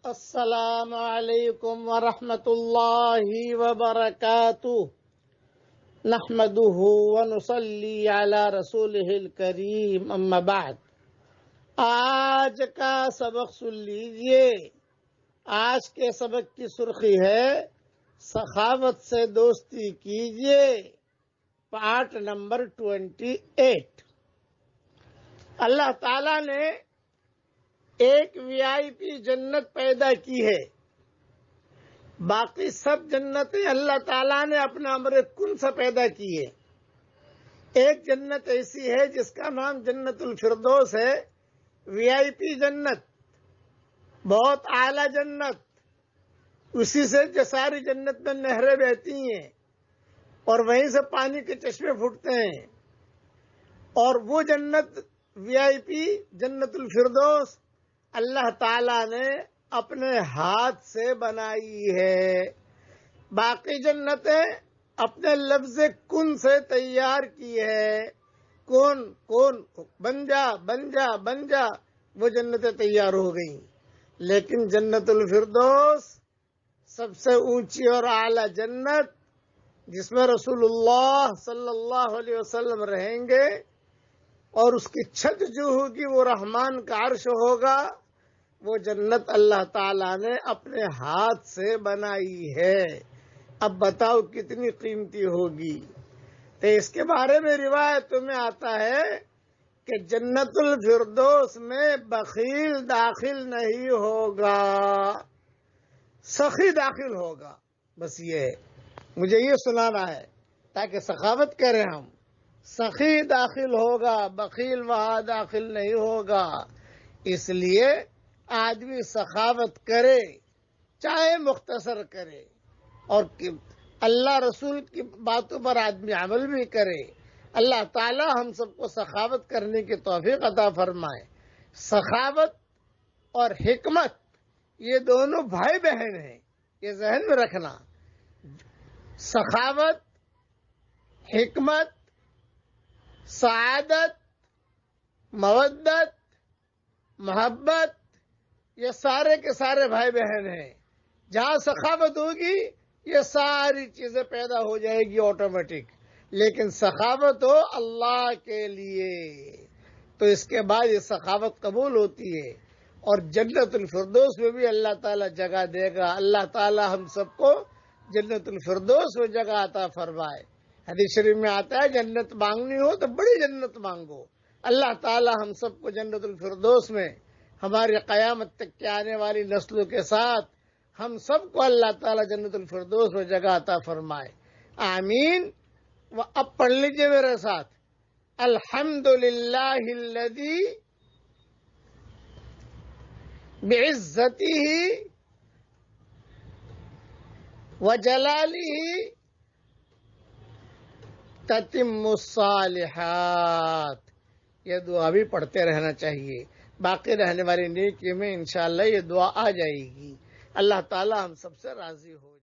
السلام علیکم ورحمۃ اللہ وبرکاتہ نحمده ونصلی علی رسولہ الکریم اما بعد۔ آج کا سبق سن لیجئے۔ آج کے سبق کی سرخی ہے سخاوت سے دوستی کیجئے، پارٹ نمبر 28۔ اللہ تعالیٰ نے ایک VIP جنت پیدا کی ہے، باقی سب جنتیں اللہ تعالیٰ نے اپنا امر کن سے پیدا کی ہے۔ ایک جنت ایسی ہے جس کا نام جنت الفردوس ہے، VIP جنت، بہت اعلیٰ جنت۔ اسی سے ساری جنت میں نہریں بہتی ہیں اور وہیں سے پانی کے چشمے پھوٹتے ہیں، اور وہ جنت VIP جنت الفردوس اللہ تعالیٰ نے اپنے ہاتھ سے بنائی ہے۔ باقی جنتیں اپنے لفظ کن سے تیار کی ہے، کون بن جا بن جا بن جا، وہ جنتیں تیار ہو گئیں۔ لیکن جنت الفردوس سب سے اونچی اور اعلیٰ جنت، جس میں رسول اللہ صلی اللہ علیہ وسلم رہیں گے، اور اس کی چھت جو ہوگی وہ رحمان کا عرش ہوگا، وہ جنت اللہ تعالیٰ نے اپنے ہاتھ سے بنائی ہے۔ اب بتاؤ کتنی قیمتی ہوگی۔ تو اس کے بارے میں روایتوں میں آتا ہے کہ جنت الفردوس میں بخیل داخل نہیں ہوگا، سخی داخل ہوگا۔ بس یہ مجھے یہ سنانا ہے تاکہ سخاوت کریں ہم۔ سخی داخل ہوگا، بخیل وہاں داخل نہیں ہوگا۔ اس لیے آدمی سخاوت کرے، چاہے مختصر کرے، اور اللہ رسول کی باتوں پر آدمی عمل بھی کرے۔ اللہ تعالی ہم سب کو سخاوت کرنے کی توفیق عطا فرمائے۔ سخاوت اور حکمت یہ دونوں بھائی بہن ہیں، یہ ذہن میں رکھنا۔ سخاوت، حکمت، سعادت، مودت، محبت، یہ سارے کے سارے بھائی بہن ہیں۔ جہاں سخاوت ہوگی یہ ساری چیزیں پیدا ہو جائے گی آٹومیٹک، لیکن سخاوت ہو اللہ کے لیے تو اس کے بعد یہ سخاوت قبول ہوتی ہے، اور جنت الفردوس میں بھی اللہ تعالیٰ جگہ دے گا۔ اللہ تعالیٰ ہم سب کو جنت الفردوس میں جگہ عطا فرمائے۔ حدیث شریف میں آتا ہے جنت مانگنی ہو تو بڑی جنت مانگو۔ اللہ تعالیٰ ہم سب کو جنت الفردوس میں ہماری قیامت تک کے آنے والی نسلوں کے ساتھ ہم سب کو اللہ تعالیٰ جنت الفردوس میں جگہ عطا فرمائے، آمین۔ اب پڑھ لیجئے میرے ساتھ، الحمدللہ الذی بعزتہ وجلالہ تتم الصالحات۔ یہ دعا بھی پڑھتے رہنا چاہیے، باقی رہنے والی نیکی میں انشاءاللہ یہ دعا آ جائے گی۔ اللہ تعالی ہم سب سے راضی ہو۔